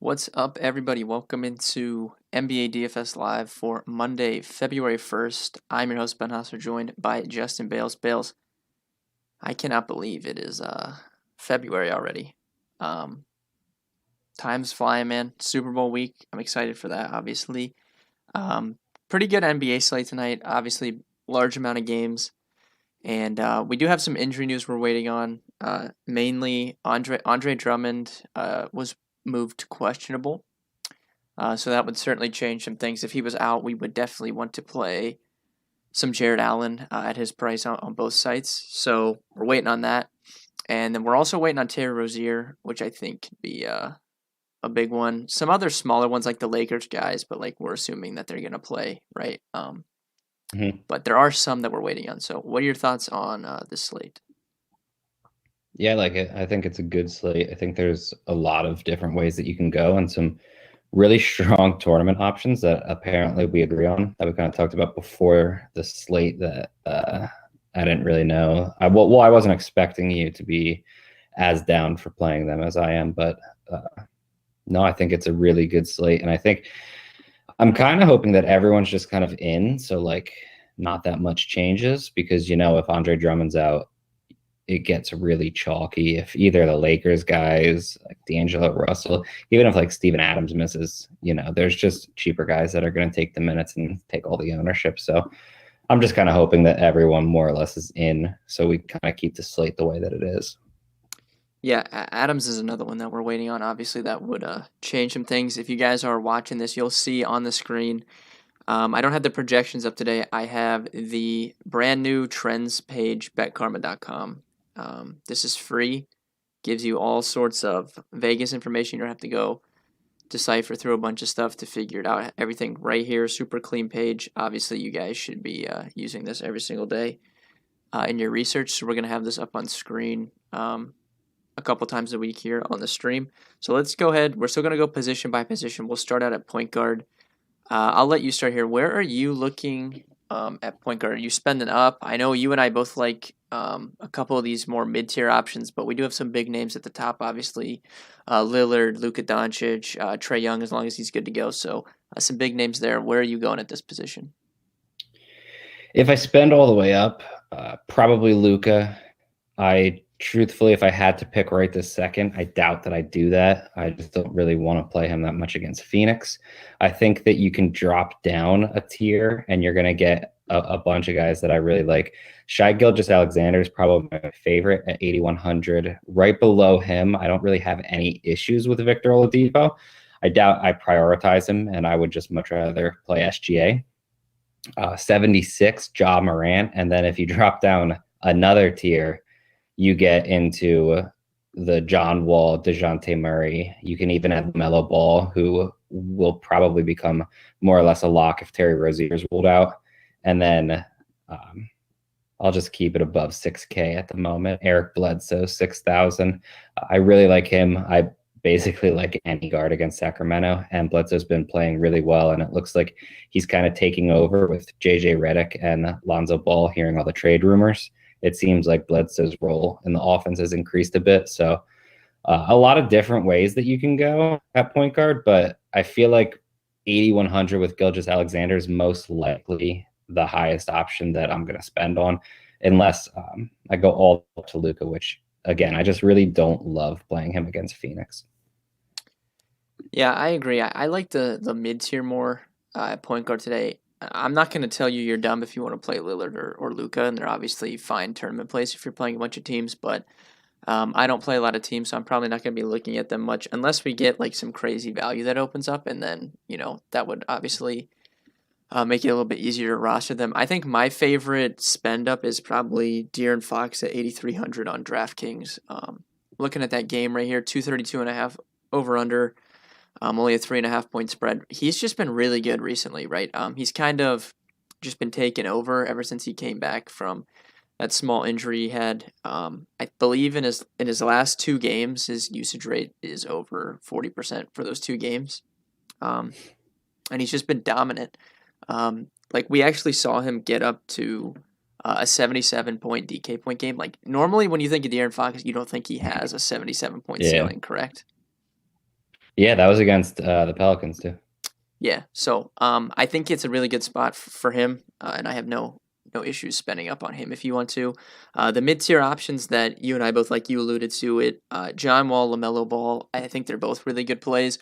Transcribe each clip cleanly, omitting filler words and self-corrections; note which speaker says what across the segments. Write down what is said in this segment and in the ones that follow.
Speaker 1: What's up, everybody? Welcome into NBA DFS Live for Monday, February 1st. I'm your host, Ben Hosser, joined by Justin Bales. Bales, I cannot believe it is February already. Um, Time's flying, man. Super Bowl week. I'm excited for that, obviously. Um, Pretty good NBA slate tonight. Obviously, large amount of games. And we do have some injury news we're waiting on. Mainly, Andre Drummond was moved to questionable. So that would certainly change some things. If he was out, we would definitely want to play some Jared Allen at his price on both sites. So we're waiting on that. And then we're also waiting on Terry Rozier, which I think could be a big one. Some other smaller ones like the Lakers guys, but like we're assuming that they're going to play, right?
Speaker 2: Mhm.
Speaker 1: But there are some that we're waiting on. So what are your thoughts on this slate?
Speaker 2: Yeah, I like it. I think it's a good slate. I think there's a lot of different ways that you can go and some really strong tournament options that apparently we agree on that we kind of talked about before the slate that I didn't really know. I wasn't expecting you to be as down for playing them as I am, but no, I think it's a really good slate. And I think I'm kind of hoping that everyone's just kind of in. So, like, not that much changes because, if Andre Drummond's out, it gets really chalky if either the Lakers guys like D'Angelo Russell, even if like Steven Adams misses, there's just cheaper guys that are going to take the minutes and take all the ownership. So I'm just kind of hoping that everyone more or less is in, so we kind of keep the slate the way that it is.
Speaker 1: Yeah, Adams is another one that we're waiting on. Obviously, that would change some things. If you guys are watching this, you'll see on the screen. I don't have the projections up today. I have the brand new trends page, betkarma.com. This is free, gives you all sorts of Vegas information. You don't have to go decipher through a bunch of stuff to figure it out. Everything right here, super clean page. Obviously, you guys should be using this every single day in your research. So we're going to have this up on screen a couple times a week here on the stream. So let's go ahead. We're still going to go position by position. We'll start out at point guard. I'll let you start here. Where are you looking at point guard? Are you spending up? I know you and I both like a couple of these more mid-tier options, but we do have some big names at the top, obviously. Lillard, Luka Doncic, Trae Young, as long as he's good to go. So some big names there. Where are you going at this position?
Speaker 2: If I spend all the way up, probably Luca. I truthfully, if I had to pick right this second, I doubt that I do that. I just don't really want to play him that much against Phoenix. I think that you can drop down a tier and you're going to get a bunch of guys that I really like. Shai Gilgeous-Alexander is probably my favorite at 8,100. Right below him, I don't really have any issues with Victor Oladipo. I doubt I prioritize him, and I would just much rather play SGA. 76, Ja Morant. And then if you drop down another tier, you get into the John Wall, DeJounte Murray. You can even have Melo Ball, who will probably become more or less a lock if Terry Rozier is ruled out. And then I'll just keep it above 6K at the moment. Eric Bledsoe, 6,000. I really like him. I basically like any guard against Sacramento, and Bledsoe's been playing really well, and it looks like he's kind of taking over with JJ Redick and Lonzo Ball. Hearing all the trade rumors, it seems like Bledsoe's role in the offense has increased a bit. So a lot of different ways that you can go at point guard, but I feel like 8,100 with Gilgeous-Alexander is most likely the highest option that I'm going to spend on, unless I go all up to Luka, which again, I just really don't love playing him against Phoenix.
Speaker 1: Yeah, I agree. I like the mid tier more at point guard today. I'm not going to tell you you're dumb if you want to play Lillard or Luca, and they're obviously fine tournament plays if you're playing a bunch of teams. But I don't play a lot of teams, so I'm probably not going to be looking at them much unless we get like some crazy value that opens up, and then that would obviously make it a little bit easier to roster them. I think my favorite spend up is probably De'Aaron Fox at 8,300 on DraftKings. Looking at that game right here, 232.5 over under. Only a 3.5 point spread. He's just been really good recently, right? He's kind of just been taken over ever since he came back from that small injury he had. I believe in his last two games, his usage rate is over 40% for those two games, um, and he's just been dominant. Like we actually saw him get up to a 77 point DK point game. Like normally when you think of De'Aaron Fox, you don't think he has a 77 point
Speaker 2: Yeah.
Speaker 1: ceiling, correct?
Speaker 2: Yeah, that was against the Pelicans too.
Speaker 1: Yeah, so I think it's a really good spot for him, and I have no issues spending up on him if you want to. The mid tier options that you and I both like, you alluded to it. John Wall, Lamelo Ball. I think they're both really good plays.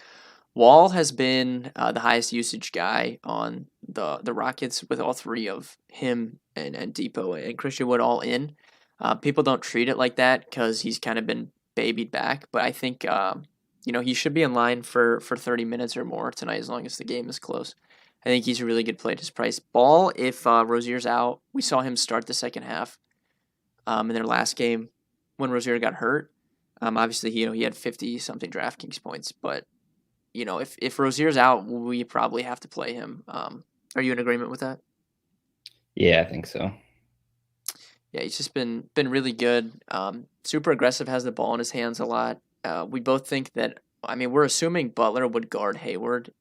Speaker 1: Wall has been the highest usage guy on the Rockets with all three of him and Depot and Christian Wood all in. People don't treat it like that because he's kind of been babied back, but I think he should be in line for 30 minutes or more tonight as long as the game is close. I think he's a really good play at his price. Ball, if Rozier's out, we saw him start the second half in their last game when Rozier got hurt. Obviously, he had 50 something DraftKings points, but if Rozier's out, we probably have to play him. Are you in agreement with that?
Speaker 2: Yeah, I think so.
Speaker 1: Yeah, he's just been really good. Super aggressive, has the ball in his hands a lot. We both think that. I mean, we're assuming Butler would guard Hayward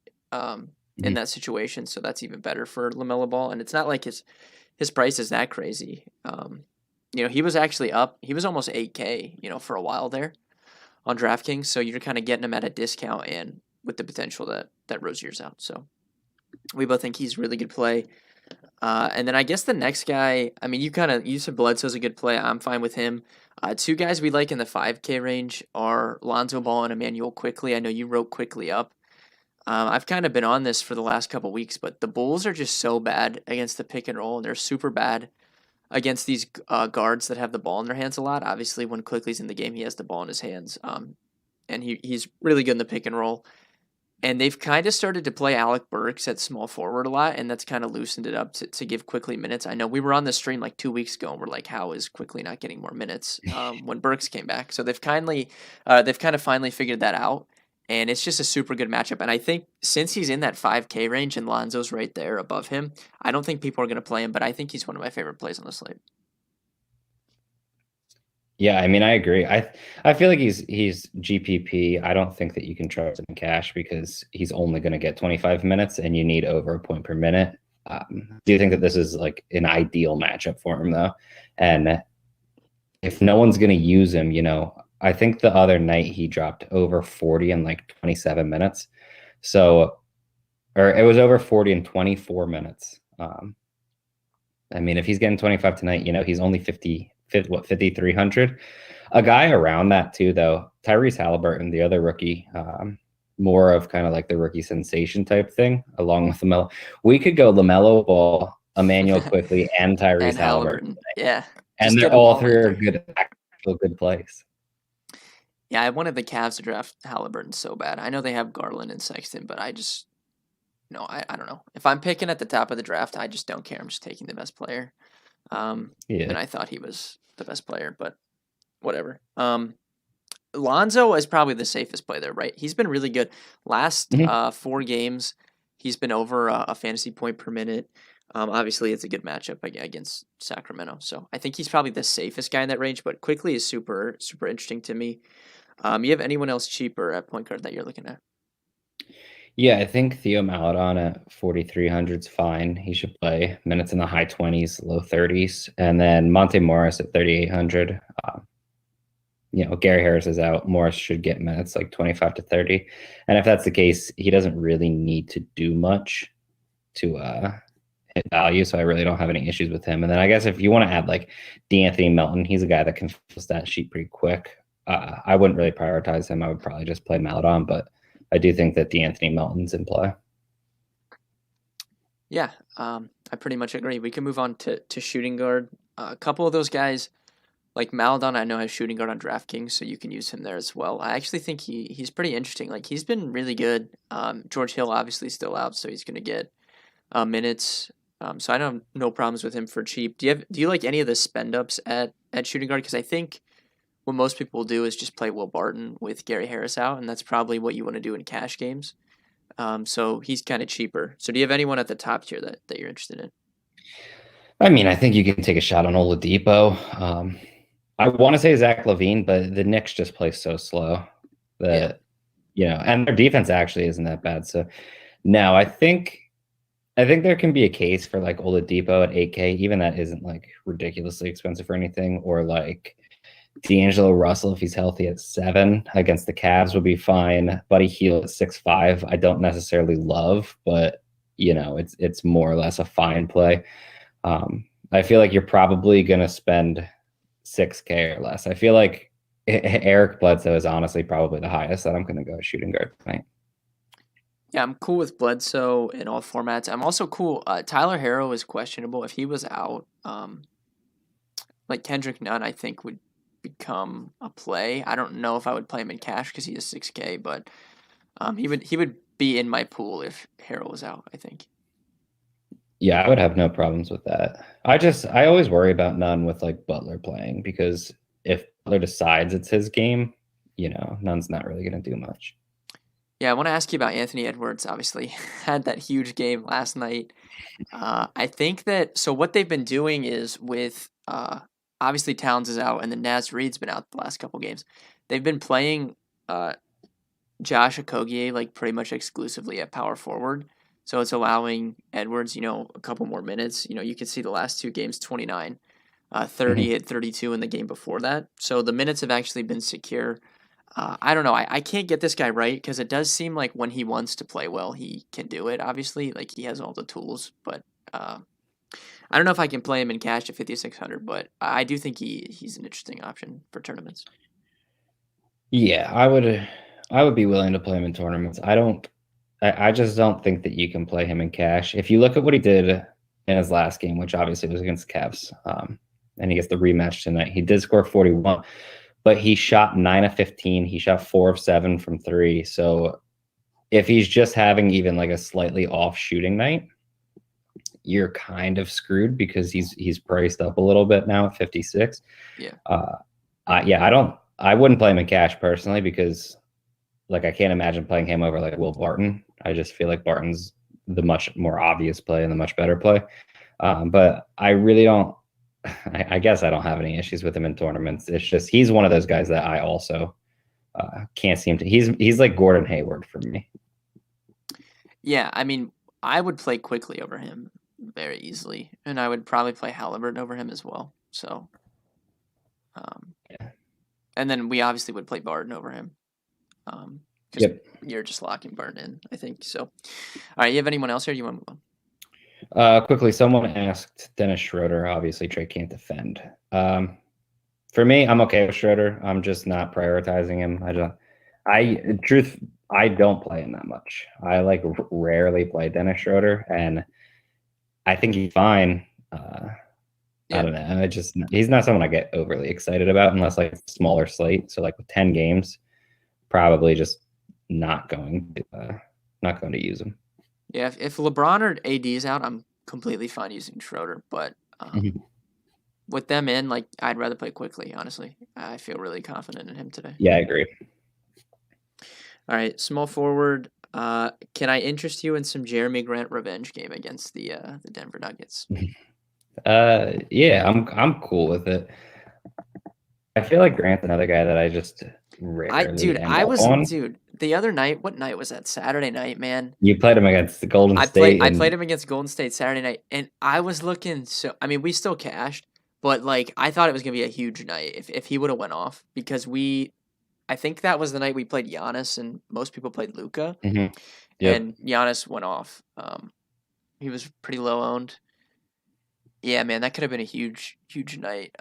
Speaker 1: in
Speaker 2: Mhm.
Speaker 1: that situation, so that's even better for Lamelo Ball. And it's not like his price is that crazy. He was actually up. He was almost 8K. For a while there on DraftKings, so you're kind of getting him at a discount and with the potential that Rozier's out. So we both think he's a really good play. And then I guess the next guy, I mean, you said Bledsoe's a good play. I'm fine with him. Two guys we like in the 5K range are Lonzo Ball and Emmanuel Quickly. I know you wrote Quickly up. I've kind of been on this for the last couple weeks, but the Bulls are just so bad against the pick and roll, and they're super bad against these guards that have the ball in their hands a lot. Obviously, when Quickly's in the game, he has the ball in his hands, and he's really good in the pick and roll. And they've kind of started to play Alec Burks at small forward a lot, and that's kind of loosened it up to give Quickly minutes. I know we were on the stream like 2 weeks ago, and we're like, how is Quickly not getting more minutes when Burks came back? So they've kind of finally figured that out, and it's just a super good matchup. And I think since he's in that 5K range and Lonzo's right there above him, I don't think people are going to play him, but I think he's one of my favorite plays on the slate.
Speaker 2: Yeah, I mean, I agree. I feel like he's GPP. I don't think that you can trust him in cash because he's only going to get 25 minutes, and you need over a point per minute. Do you think that this is like an ideal matchup for him though? And if no one's going to use him, I think the other night he dropped over 40 in like 27 minutes. So, or it was over 40 in 24 minutes. I mean, if he's getting 25 tonight, he's only 5,300. A guy around that too, though, Tyrese Halliburton, the other rookie, more of kind of like the rookie sensation type thing, along with LaMelo. We could go LaMelo Ball, Emmanuel Quickly, and
Speaker 1: And
Speaker 2: Tyrese Halliburton,
Speaker 1: Halliburton, yeah,
Speaker 2: and
Speaker 1: just
Speaker 2: they're
Speaker 1: get them
Speaker 2: all
Speaker 1: all
Speaker 2: three
Speaker 1: right
Speaker 2: are
Speaker 1: there.
Speaker 2: good, actual good plays.
Speaker 1: Yeah, I wanted the Cavs to draft Halliburton so bad. I know they have Garland and Sexton, but I just no, I don't know. If I'm picking at the top of the draft, I just don't care. I'm just taking the best player.
Speaker 2: Yeah.
Speaker 1: And I thought he was the best player, but whatever. Lonzo is probably the safest play there, right? He's been really good. Last
Speaker 2: Mhm.
Speaker 1: 4 games, he's been over a fantasy point per minute. Obviously, it's a good matchup against Sacramento, so I think he's probably the safest guy in that range. But Quickly is super super interesting to me. You have anyone else cheaper at point guard that you're looking at?
Speaker 2: Yeah, I think Theo Maladon at 4,300 is fine. He should play minutes in the high 20s, low 30s. And then Monte Morris at 3,800. Gary Harris is out. Morris should get minutes like 25 to 30. And if that's the case, he doesn't really need to do much to hit value. So I really don't have any issues with him. And then I guess if you want to add like D'Anthony Melton, he's a guy that can fill that sheet pretty quick. I wouldn't really prioritize him. I would probably just play Maladon, but I do think that D'Anthony Melton's in play.
Speaker 1: Yeah, I pretty much agree. We can move on to shooting guard. A couple of those guys, like Maladon, I know has shooting guard on DraftKings, so you can use him there as well. I actually think he's pretty interesting. Like he's been really good. George Hill obviously still out, so he's going to get minutes. So I don't have no problems with him for cheap. Do you like any of the spend ups at shooting guard? Because I think what most people will do is just play Will Barton with Gary Harris out, and that's probably what you want to do in cash games. So he's kind of cheaper. So do you have anyone at the top tier that you're interested in?
Speaker 2: I mean, I think you can take a shot on Oladipo. I want to say Zach LaVine, but the Knicks just play so slow
Speaker 1: Yeah.
Speaker 2: that and their defense actually isn't that bad. So no, I think there can be a case for like Oladipo at 8K, even that isn't like ridiculously expensive or anything, or like D'Angelo Russell, if he's healthy, at 7 against the Cavs would be fine. Buddy Hield at 6'5", I don't necessarily love, but it's more or less a fine play. I feel like you're probably gonna spend 6K or less. I feel like Eric Bledsoe is honestly probably the highest that I'm gonna go shooting guard tonight.
Speaker 1: Yeah, I'm cool with Bledsoe in all formats. I'm also cool. Tyler Harrow is questionable. If he was out, like Kendrick Nunn, I think would become a play. I don't know if I would play him in cash because he is 6K, but he would be in my pool if Harrow was out, I think.
Speaker 2: Yeah, I would have no problems with that. I always worry about Nunn with like Butler playing because if Butler decides it's his game, Nunn's not really gonna do much.
Speaker 1: Yeah, I want to ask you about Anthony Edwards. Obviously, had that huge game last night. I think that so what they've been doing is with obviously Towns is out and then Naz Reid's been out the last couple games. They've been playing uh, Josh Okogie like pretty much exclusively at power forward. So it's allowing Edwards, a couple more minutes. You can see the last two games, 29, 30
Speaker 2: Mhm.
Speaker 1: hit 32 in the game before that. So the minutes have actually been secure. I don't know. I can't get this guy right because it does seem like when he wants to play well, he can do it. Obviously, like he has all the tools, but I don't know if I can play him in cash at 5,600. But I do think he's an interesting option for tournaments.
Speaker 2: Yeah, I would be willing to play him in tournaments. I just don't think that you can play him in cash. If you look at what he did in his last game, which obviously was against the Cavs, and he gets the rematch tonight, he did score 41, but he shot 9 of 15. He shot 4 of 7 from 3. So if he's just having even like a slightly off shooting night, you're kind of screwed because he's priced up a little bit now at 56.
Speaker 1: Yeah.
Speaker 2: Yeah, I wouldn't play him in cash personally because like I can't imagine playing him over like Will Barton. I just feel like Barton's the much more obvious play and the much better play. But I really don't. I guess I don't have any issues with him in tournaments. It's just he's one of those guys that I also can't seem to. He's like Gordon Hayward for me.
Speaker 1: Yeah. I mean, I would play quickly over him very easily, and I would probably play Halliburton over him as well. So, um,
Speaker 2: Yeah.
Speaker 1: and then we obviously would play Barton over him. Because
Speaker 2: Yep.
Speaker 1: you're just locking Barton in, I think. So, all right, you have anyone else here? You want to move on?
Speaker 2: Quickly, someone asked Dennis Schroeder. Obviously, Trey can't defend. For me, I'm okay with Schroeder. I'm just not prioritizing him. I don't play him that much. I like rarely play Dennis Schroeder, and I think he's fine. I
Speaker 1: Yeah.
Speaker 2: don't know. He's not someone I get overly excited about unless like a smaller slate. So like with 10 games, probably just not going to use him.
Speaker 1: Yeah, if LeBron or AD is out, I'm completely fine using Schroeder. But
Speaker 2: Mhm.
Speaker 1: with them in, like, I'd rather play quickly, honestly. I feel really confident in him today.
Speaker 2: Yeah, I agree.
Speaker 1: All right, small forward. Can I interest you in some Jeremy Grant revenge game against the Denver Nuggets?
Speaker 2: Yeah, I'm cool with it. I feel like Grant's another guy that I just rarely end up on.
Speaker 1: The other night, what night was that? Saturday night, man.
Speaker 2: You played him against the Golden State,
Speaker 1: I played
Speaker 2: and
Speaker 1: him against Golden State Saturday night, and I was looking so. I mean, we still cashed, but like I thought it was gonna be a huge night if he would have went off because I think that was the night we played Giannis and most people played Luca,
Speaker 2: mhm. Yep.
Speaker 1: and Giannis went off. He was pretty low owned. Yeah, man, that could have been a huge night.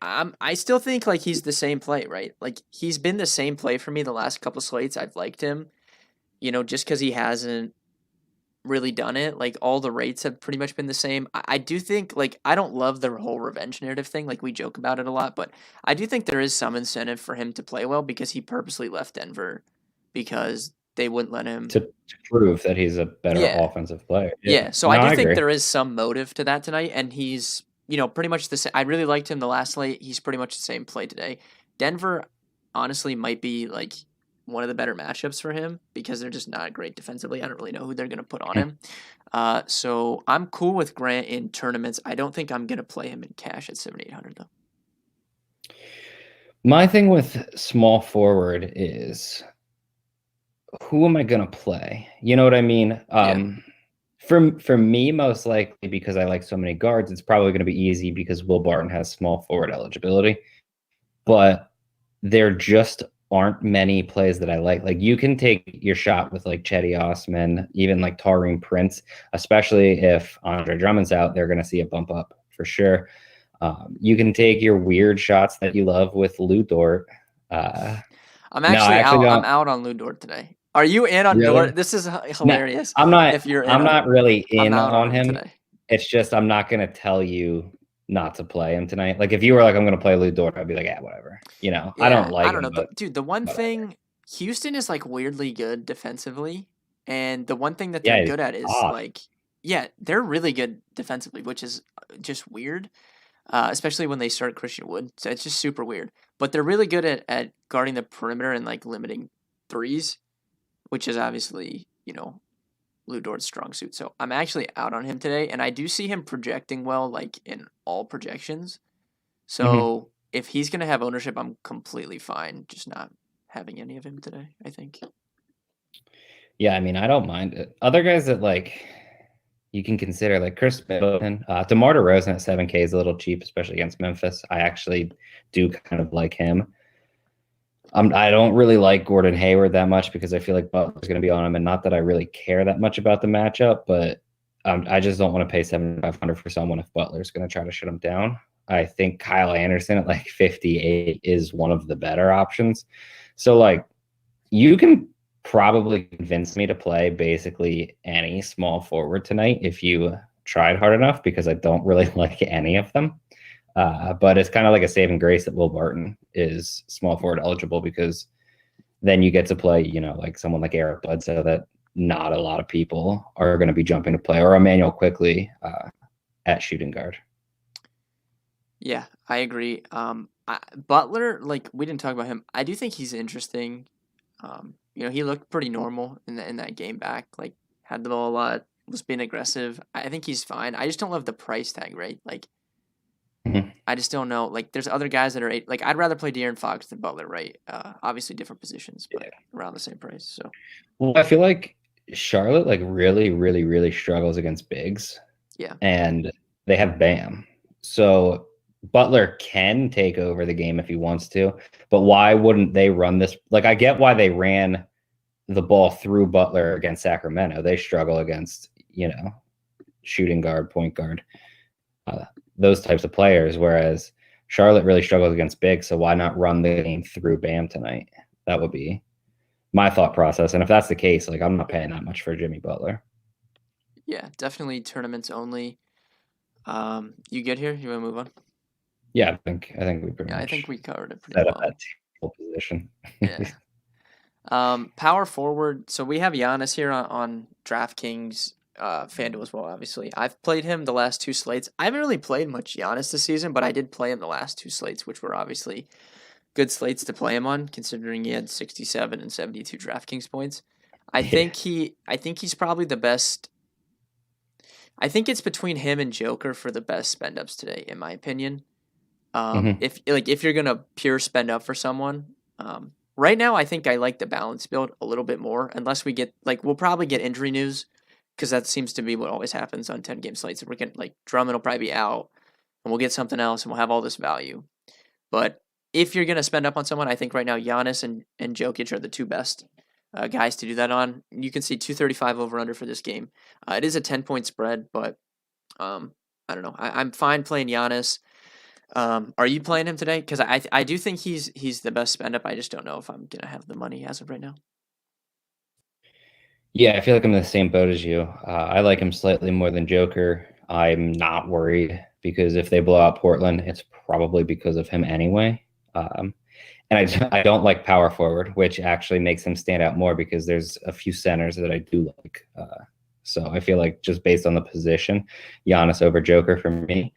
Speaker 1: I still think like he's the same play, right? Like he's been the same play for me the last couple slates. I've liked him, just because he hasn't really done it. Like all the rates have pretty much been the same. I do think like I don't love the whole revenge narrative thing. Like we joke about it a lot, but I do think there is some incentive for him to play well because he purposely left Denver because they wouldn't let him.
Speaker 2: To prove that he's a better
Speaker 1: Yeah,
Speaker 2: offensive player. Yeah.
Speaker 1: yeah. So I
Speaker 2: No,
Speaker 1: do
Speaker 2: I
Speaker 1: think
Speaker 2: agree.
Speaker 1: there is some motive to that tonight, and he's pretty much the same. I really liked him the last slate. He's pretty much the same play today. Denver honestly might be like one of the better matchups for him because they're just not great defensively. I don't really know who they're going to put on him. So I'm cool with Grant in tournaments. I don't think I'm going to play him in cash at 7,800 though.
Speaker 2: My thing with small forward is who am I gonna play? You know what I mean?
Speaker 1: Yeah.
Speaker 2: For me, most likely because I like so many guards, it's probably going to be easy because Will Barton has small forward eligibility. but there just aren't many plays that I like. Like you can take your shot with like Chetty Osman, even like Tareem Prince, especially if Andre Drummond's out, they're going to see a bump up for sure. You can take your weird shots that you love with Lou Dort. Uh,
Speaker 1: I'm
Speaker 2: no, I
Speaker 1: actually
Speaker 2: actually
Speaker 1: out. I'm
Speaker 2: don't
Speaker 1: out on Lou Dort today. Are you in on Dort?
Speaker 2: really.
Speaker 1: This is
Speaker 2: No,
Speaker 1: hilarious.
Speaker 2: I'm not.
Speaker 1: If you're in
Speaker 2: I'm
Speaker 1: on
Speaker 2: not
Speaker 1: him,
Speaker 2: really
Speaker 1: I'm
Speaker 2: in
Speaker 1: out
Speaker 2: on
Speaker 1: on him
Speaker 2: him.
Speaker 1: today.
Speaker 2: It's just I'm not going to tell you not to play him tonight. Like if you were like, I'm going to play Lou Dort, I'd be like, yeah, whatever. I
Speaker 1: Yeah,
Speaker 2: don't
Speaker 1: I
Speaker 2: like
Speaker 1: don't
Speaker 2: him,
Speaker 1: know.
Speaker 2: but
Speaker 1: Dude, the one
Speaker 2: whatever.
Speaker 1: thing Houston is like weirdly good defensively, and the one thing that they're
Speaker 2: Yeah, he's
Speaker 1: good at is
Speaker 2: off.
Speaker 1: like, yeah, they're really good defensively, which is just weird, especially when they start Christian Wood. So it's just super weird. But they're really good at guarding the perimeter and like limiting threes, which is obviously, Lou Dort's strong suit. So I'm actually out on him today, and I do see him projecting well, like in all projections.
Speaker 2: Mhm.
Speaker 1: So if he's gonna have ownership, I'm completely fine just not having any of him today, I think.
Speaker 2: Yeah, I mean, I don't mind it. Other guys that like you can consider like Chris Middleton, DeMar DeRozan at 7K is a little cheap, especially against Memphis. I actually do kind of like him. I don't really like Gordon Hayward that much because I feel like Butler's going to be on him, and not that I really care that much about the matchup, but I just don't want to pay 7,500 for someone if Butler's going to try to shut him down. I think Kyle Anderson at like 58 is one of the better options. So like you can probably convince me to play basically any small forward tonight if you tried hard enough because I don't really like any of them. But it's kind of like a saving grace that Will Barton is small forward eligible because then you get to play, like someone like Eric Bledsoe that not a lot of people are going to be jumping to play, or Emmanuel Quickly at shooting guard.
Speaker 1: Yeah, I agree. Butler, like we didn't talk about him. I do think he's interesting. He looked pretty normal in that game back. Like had the ball a lot, was being aggressive. I think he's fine. I just don't love the price tag, right? Like
Speaker 2: Mhm.
Speaker 1: I just don't know. Like there's other guys that are like I'd rather play De'Aaron Fox than Butler, right? Obviously different positions, but
Speaker 2: Yeah.
Speaker 1: around the same price. So
Speaker 2: Well, I feel like Charlotte like really, really, really struggles against bigs,
Speaker 1: yeah.
Speaker 2: and they have Bam. So Butler can take over the game if he wants to, but why wouldn't they run this? Like, I get why they ran the ball through Butler against Sacramento. They struggle against, shooting guard, point guard, uh, those types of players, whereas Charlotte really struggles against big. So why not run the game through Bam tonight? That would be my thought process. And if that's the case, like I'm not paying that much for Jimmy Butler.
Speaker 1: Yeah, definitely tournaments only. You get here? You want to move on?
Speaker 2: Yeah, I think we pretty
Speaker 1: Yeah, I think
Speaker 2: much
Speaker 1: we covered it pretty
Speaker 2: set up that
Speaker 1: well.
Speaker 2: table position.
Speaker 1: Yeah. Power forward. So we have Giannis here on DraftKings, FanDuel as well. Obviously, I've played him the last two slates. I haven't really played much Giannis this season, but I did play him the last two slates, which were obviously good slates to play him on, considering he had 67 and 72 DraftKings points.
Speaker 2: Yeah.
Speaker 1: I think he's probably the best. I think it's between him and Joker for the best spend ups today, in my opinion.
Speaker 2: Mm-hmm.
Speaker 1: If you're gonna pure spend up for someone, right now I think I like the balance build a little bit more. Unless we get we'll probably get injury news because that seems to be what always happens on 10 game slates. We're getting Drummond will probably be out, and we'll get something else, and we'll have all this value. But if you're gonna spend up on someone, I think right now Giannis and Jokic are the two best guys to do that on. You can see 235 over under for this game. It is a 10-point spread, but um, I don't know. I'm fine playing Giannis. Are you playing him today? Because I do think he's the best spend up. I just don't know if I'm gonna have the money as of right now.
Speaker 2: Yeah, I feel like I'm in the same boat as you. I like him slightly more than Joker. I'm not worried because if they blow out Portland, it's probably because of him anyway. Um, and I don't like power forward, which actually makes him stand out more because there's a few centers that I do like. So I feel like just based on the position, Giannis over Joker for me.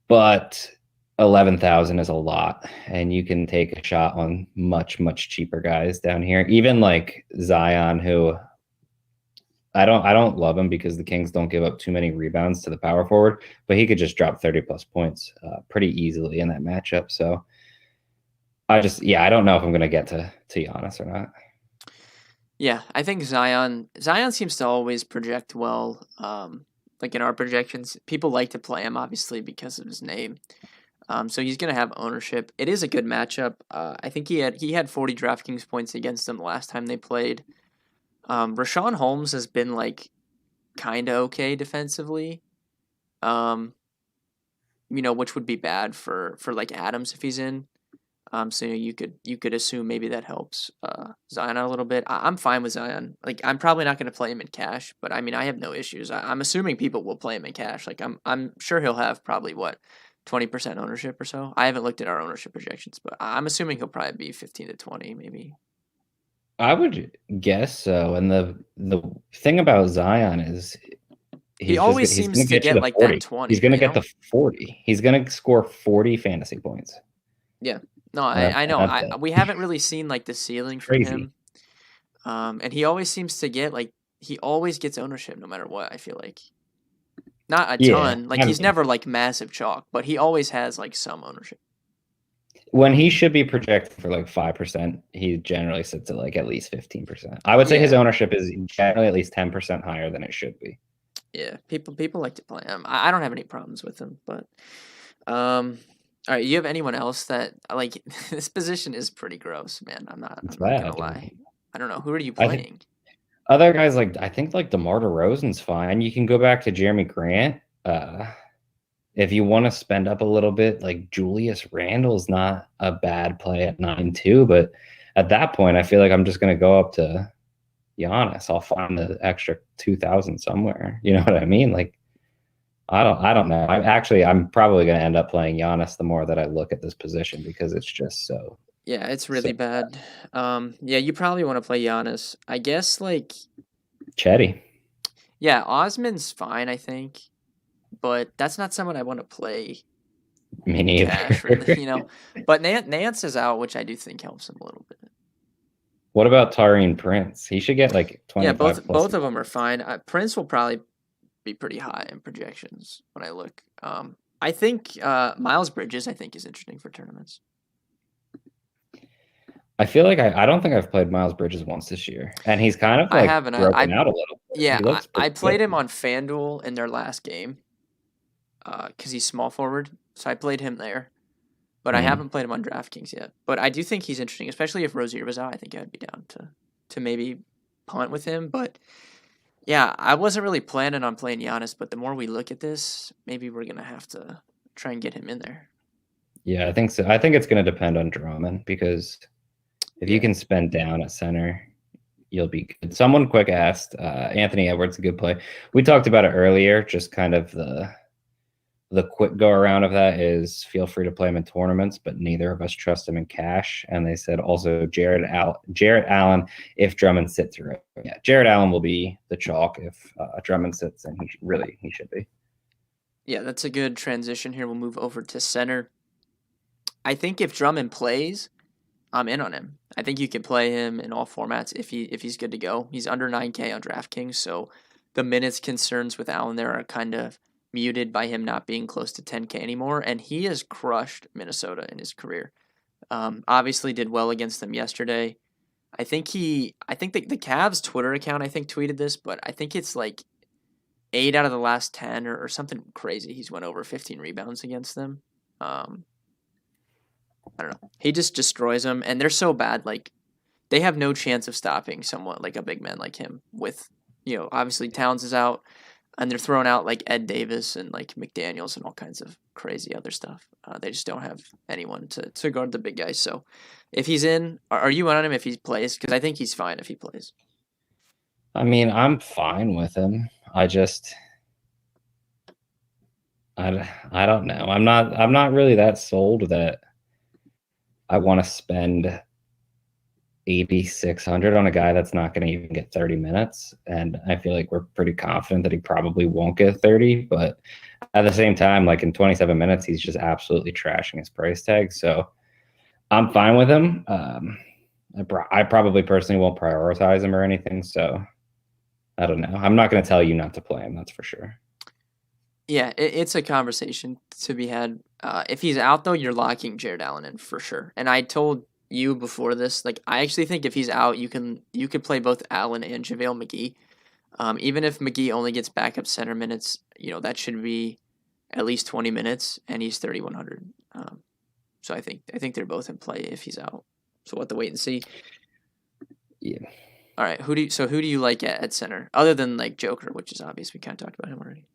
Speaker 2: But 11,000 is a lot, and you can take a shot on much, much cheaper guys down here. Even like Zion, who I don't love him because the Kings don't give up too many rebounds to the power forward, but he could just drop 30 plus points pretty easily in that matchup. So I don't know if I'm gonna get to Giannis or not.
Speaker 1: Yeah, I think Zion seems to always project well. Like in our projections, people like to play him obviously because of his name. So he's going to have ownership. It is a good matchup. I think he had 40 DraftKings points against them the last time they played. Rashawn Holmes has been like kind of okay defensively. Um, which would be bad for like Adams if he's in. So you could assume maybe that helps Zion out a little bit. I'm fine with Zion. Like I'm probably not going to play him in cash, but I mean I have no issues. I'm assuming people will play him in cash. Like I'm sure he'll have probably what 20% ownership or so. I haven't looked at our ownership projections, but I'm assuming he'll probably be 15 to 20 maybe.
Speaker 2: I would guess so. And the thing about Zion is
Speaker 1: He always
Speaker 2: he's
Speaker 1: seems
Speaker 2: gonna
Speaker 1: to
Speaker 2: get you
Speaker 1: get
Speaker 2: the
Speaker 1: like that
Speaker 2: 40. He's
Speaker 1: 20,
Speaker 2: gonna
Speaker 1: you
Speaker 2: get the
Speaker 1: know?
Speaker 2: 40. He's gonna score 40 fantasy points.
Speaker 1: Yeah. No,
Speaker 2: And
Speaker 1: I know.
Speaker 2: that's
Speaker 1: I
Speaker 2: it.
Speaker 1: we haven't really seen like the
Speaker 2: It's
Speaker 1: ceiling from
Speaker 2: crazy.
Speaker 1: him. And he always seems to get like he always gets ownership no matter what, I feel like. Not a
Speaker 2: Yeah.
Speaker 1: ton. Like
Speaker 2: I
Speaker 1: he's
Speaker 2: mean,
Speaker 1: never like massive chalk, but he always has like some ownership.
Speaker 2: when he should be projected for like 5%, he generally sits at like at least 15%. I would say his
Speaker 1: Yeah.
Speaker 2: ownership is generally at least 10% higher than it should be.
Speaker 1: Yeah. People like to play him. I don't have any problems with him, but all right, you have anyone else that like this position is pretty gross, man. I'm not
Speaker 2: It's
Speaker 1: I'm not gonna
Speaker 2: bad.
Speaker 1: lie. I don't know. Who are you
Speaker 2: I think
Speaker 1: playing?
Speaker 2: other guys like I think like DeMar DeRozan's fine. You can go back to Jeremy Grant. If you want to spend up a little bit, like Julius Randle's not a bad play at 9-2, but at that point, I feel like I'm just going to go up to Giannis. I'll find the extra 2,000 somewhere. You know what I mean? Like I don't know. I'm probably going to end up playing Giannis the more that I look at this position because it's just
Speaker 1: Yeah, it's
Speaker 2: so
Speaker 1: really bad. Yeah, you probably want to play Giannis. I guess like
Speaker 2: Chetty.
Speaker 1: yeah, Osman's fine, I think, but that's not someone I want to play
Speaker 2: Me
Speaker 1: in
Speaker 2: neither.
Speaker 1: cash, really. But Nance is out, which I do think helps him a little bit.
Speaker 2: What about Taurean Prince? He should get like
Speaker 1: Yeah,
Speaker 2: 25
Speaker 1: both
Speaker 2: plus.
Speaker 1: both of them are fine. Prince will probably be pretty high in projections when I look. I think Miles Bridges I think is interesting for tournaments.
Speaker 2: I feel like I don't think I've played Miles Bridges once this year, and he's kind of
Speaker 1: I
Speaker 2: like
Speaker 1: haven't.
Speaker 2: broken out a little bit.
Speaker 1: Yeah,
Speaker 2: He
Speaker 1: I,
Speaker 2: looks
Speaker 1: I
Speaker 2: pretty
Speaker 1: played him
Speaker 2: good.
Speaker 1: on FanDuel in their last game because he's small forward, so I played him there. But I
Speaker 2: Mhm.
Speaker 1: haven't played him on DraftKings yet. But I do think he's interesting, especially if Rozier was out. I think I'd be down to maybe punt with him. But yeah, I wasn't really planning on playing Giannis. But the more we look at this, maybe we're gonna have to try and get him in there.
Speaker 2: Yeah, I think so. I think it's going to depend on Drummond because if you
Speaker 1: Yeah,
Speaker 2: can spend down at center, you'll be good. Someone quick asked Anthony Edwards, a good play. We talked about it earlier. Just kind of the quick go around of that is feel free to play him in tournaments, but neither of us trust him in cash. And they said also Jarrett Allen if Drummond sits through it. Yeah, Jarrett Allen will be the chalk if Drummond sits, and he should be.
Speaker 1: yeah, that's a good transition here. We'll move over to center. I think if Drummond plays, I'm in on him. I think you can play him in all formats if he's good to go. He's under 9K on DraftKings, so the minutes concerns with Allen there are kind of muted by him not being close to 10K anymore, and he has crushed Minnesota in his career. Obviously did well against them yesterday. I think the Cavs Twitter account I think tweeted this, but I think it's like 8 out of the last 10 or something crazy. He's went over 15 rebounds against them. Um, I don't know. He just destroys them, and they're so bad. Like they have no chance of stopping someone like a big man like him. With obviously Towns is out, and they're throwing out like Ed Davis and like McDaniels and all kinds of crazy other stuff. They just don't have anyone to guard the big guys. So if he's in, are you on him if he plays? Because I think he's fine if he plays.
Speaker 2: I mean, I'm fine with him. I don't know. I'm not really that sold that I want to spend 8,600 on a guy that's not going to even get 30 minutes. And I feel like we're pretty confident that he probably won't get 30. But at the same time, like in 27 minutes, he's just absolutely trashing his price tag. So I'm fine with him. I probably personally won't prioritize him or anything. So I don't know. I'm not going to tell you not to play him. That's for sure.
Speaker 1: Yeah, it's a conversation to be had. If he's out though, you're locking Jared Allen in for sure. And I told you before this, like I actually think if he's out, you could play both Allen and JaVale McGee. Even if McGee only gets backup center minutes, that should be at least 20 minutes, and he's 3,100. So I think they're both in play if he's out. So we'll have to wait and see.
Speaker 2: Yeah.
Speaker 1: All right, who do you like at center other than like Joker, which is obvious? We kind of talked about him already.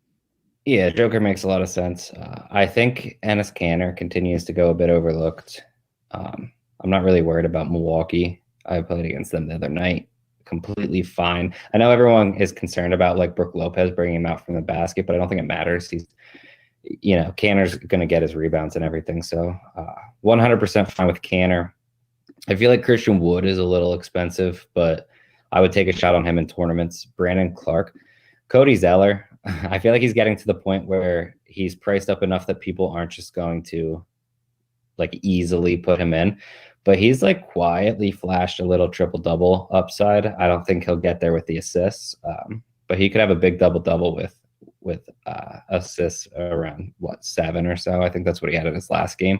Speaker 2: Yeah, Joker makes a lot of sense. I think Ennis Canner continues to go a bit overlooked. I'm not really worried about Milwaukee. I played against them the other night. Completely fine. I know everyone is concerned about like Brook Lopez bringing him out from the basket, but I don't think it matters. Canner's going to get his rebounds and everything. So 100% fine with Canner. I feel like Christian Wood is a little expensive, but I would take a shot on him in tournaments. Brandon Clark, Cody Zeller. I feel like he's getting to the point where he's priced up enough that people aren't just going to like easily put him in, but he's like quietly flashed a little triple double upside. I don't think he'll get there with the assists, but he could have a big double double with assists around 7 or so. I think that's what he had in his last game.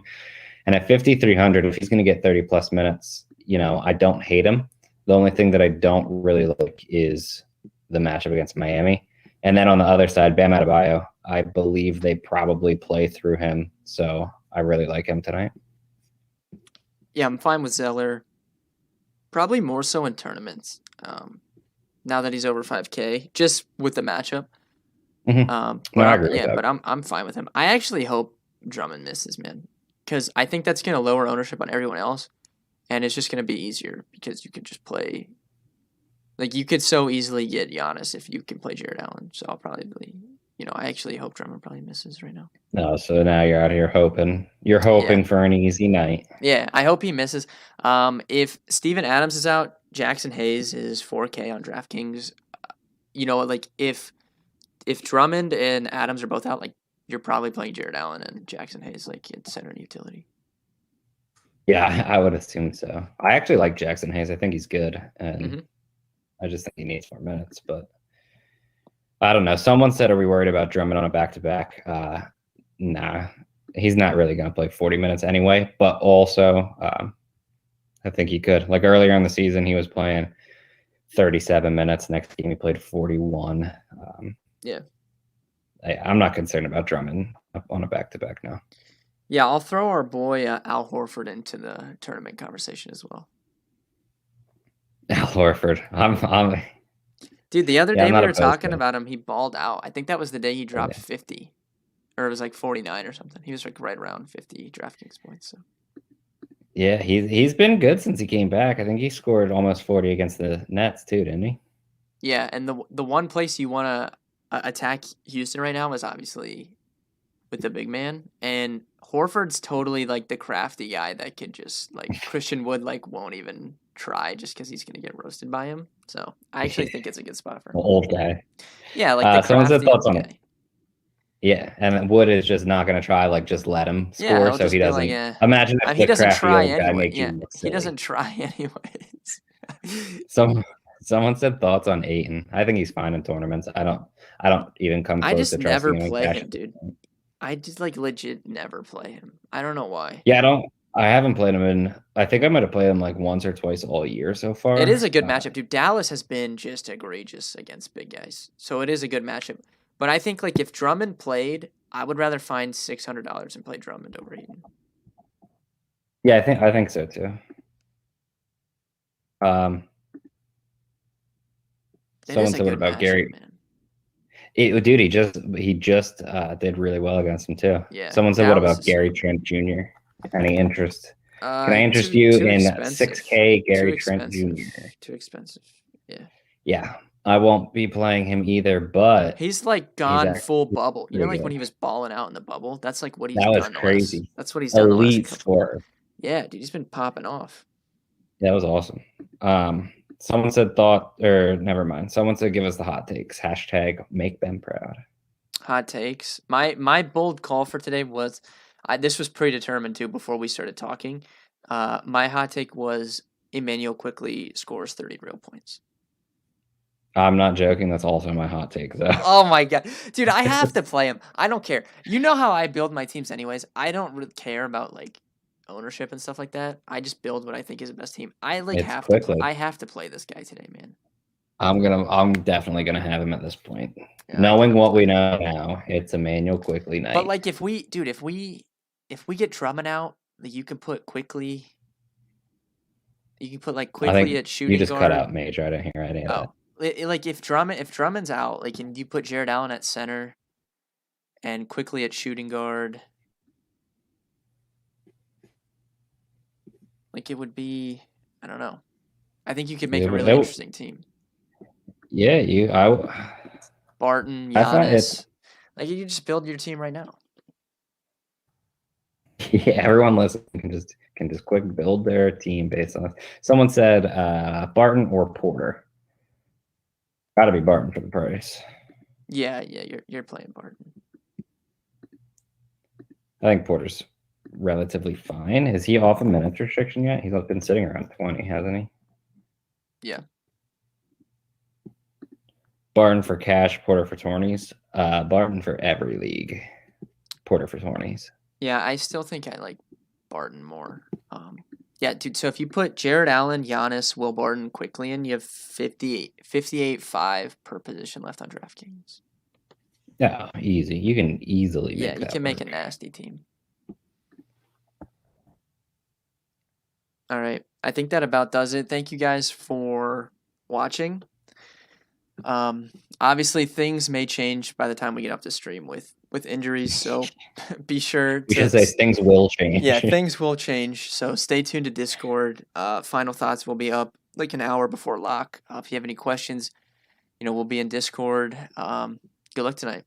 Speaker 2: And at 5,300, if he's going to get 30 plus minutes, I don't hate him. The only thing that I don't really like is the matchup against Miami. And then on the other side, Bam Adebayo, I believe they probably play through him. So I really like him tonight.
Speaker 1: Yeah, I'm fine with Zeller. Probably more so in tournaments. Now that he's over 5K, just with the matchup.
Speaker 2: Mm-hmm. I agree with that.
Speaker 1: But I'm fine with him. I actually hope Drummond misses, man, because I think that's going to lower ownership on everyone else, and it's just going to be easier because you could just play. Like, you could so easily get Giannis if you can play Jared Allen. So I'll probably, I actually hope Drummond probably misses right now.
Speaker 2: No, so now you're out here hoping. You're hoping for an easy night.
Speaker 1: Yeah, I hope he misses. If Steven Adams is out, Jackson Hayes is 4K on DraftKings. Like if Drummond and Adams are both out, like you're probably playing Jared Allen and Jackson Hayes like at center and utility.
Speaker 2: Yeah, I would assume so. I actually like Jackson Hayes. I think he's good, and I just think he needs more minutes. But I don't know. Someone said, "Are we worried about Drummond on a back-to-back?" Nah, he's not really going to play 40 minutes anyway. But also, I think he could. Like earlier in the season, he was playing 37 minutes. Next game, he played 41.
Speaker 1: Yeah.
Speaker 2: I'm not concerned about Drummond on a back-to-back now.
Speaker 1: Yeah, I'll throw our boy Al Horford into the tournament conversation as well.
Speaker 2: Al Horford.
Speaker 1: Dude, the other day we were talking about him. He balled out. I think that was the day he dropped 50. Or it was like 49 or something. He was like right around 50 DraftKings points. So.
Speaker 2: Yeah, he's been good since he came back. I think he scored almost 40 against the Nets too, didn't he?
Speaker 1: Yeah, and the one place you want to attack Houston right now is obviously with the big man, and Horford's totally like the crafty guy that can just like Christian Wood like won't even try just because he's gonna get roasted by him. So I actually think it's a good spot for him.
Speaker 2: Old guy.
Speaker 1: Yeah, like the crafty
Speaker 2: thoughts on
Speaker 1: guy.
Speaker 2: it. Yeah, and Wood is just not going to try, like, just let him score, so he doesn't.
Speaker 1: Like,
Speaker 2: imagine if
Speaker 1: he doesn't try
Speaker 2: anyway.
Speaker 1: He doesn't try anyways.
Speaker 2: Someone said thoughts on Ayton. I think he's fine in tournaments. I don't even come close to trusting him.
Speaker 1: I just never play him, dude. I just like legit never play him. I don't know why.
Speaker 2: Yeah, I haven't played him in. I think I might have played him like once or twice all year so far.
Speaker 1: It is a good matchup, dude. Dallas has been just egregious against big guys, so it is a good matchup. But I think like if Drummond played, I would rather find $600 and play Drummond over Ayton.
Speaker 2: Yeah, I think so too. Someone said about Gary. Dude, he just did really well against him too.
Speaker 1: Yeah.
Speaker 2: Someone said, "What about Gary Trent Jr.? Any interest? Can I interest you in 6K Gary Trent Jr.?
Speaker 1: Too expensive. Yeah.
Speaker 2: Yeah, I won't be playing him either, but
Speaker 1: he's like gone full bubble. You know, like when he was balling out in the bubble. That's like what he's done.
Speaker 2: That was crazy.
Speaker 1: That's what he's done.
Speaker 2: Elite scorer.
Speaker 1: Yeah, dude, he's been popping off.
Speaker 2: That was awesome. Someone said never mind. Someone said give us the hot takes. Hashtag make them proud.
Speaker 1: Hot takes. My bold call for today was, this was predetermined too before we started talking. My hot take was Emmanuel quickly scores 30 real points.
Speaker 2: I'm not joking. That's also my hot take, though.
Speaker 1: Oh my god, dude! I have to play him. I don't care. You know how I build my teams, anyways. I don't really care about like ownership and stuff like that. I just build what I think is the best team. I have to play this guy today, man.
Speaker 2: I'm definitely gonna have him at this point. Yeah, knowing what we know now, it's Emmanuel quickly night.
Speaker 1: But like if we if we get Drummond out, you can put quickly. You can put like
Speaker 2: I
Speaker 1: quickly
Speaker 2: think
Speaker 1: at
Speaker 2: you
Speaker 1: shooting
Speaker 2: just cut
Speaker 1: guard.
Speaker 2: out Major. I didn't hear any of that.
Speaker 1: Oh, like if Drummond's out, like, and you put Jared Allen at center and quickly at shooting guard, like it would be. I don't know. I think you could make a really interesting team.
Speaker 2: Yeah,
Speaker 1: Barton,
Speaker 2: I find it's
Speaker 1: Giannis, like you just build your team right now.
Speaker 2: yeah. Everyone listening can just quick build their team based on. Someone said Barton or Porter. Got to be Barton for the price.
Speaker 1: Yeah, you're playing Barton.
Speaker 2: I think Porter's relatively fine. Is he off a minutes restriction yet? He's been sitting around 20, hasn't he?
Speaker 1: Yeah.
Speaker 2: Barton for cash, Porter for 20s. Barton for every league. Porter for 20s.
Speaker 1: Yeah, I still think I like Barton more. Yeah, dude, so if you put Jared Allen, Giannis, Will Barton quickly in, you have 58.5 per position left on DraftKings.
Speaker 2: Yeah, easy. You can easily make
Speaker 1: Yeah, you
Speaker 2: that
Speaker 1: can make a
Speaker 2: work.
Speaker 1: nasty team. All right. I think that about does it. Thank you guys for watching. Obviously things may change by the time we get up to stream with injuries, so be sure
Speaker 2: We
Speaker 1: to
Speaker 2: should say things will change.
Speaker 1: Yeah, things will change. So stay tuned to Discord. Final thoughts will be up like an hour before lock. If you have any questions, we'll be in Discord. Good luck tonight.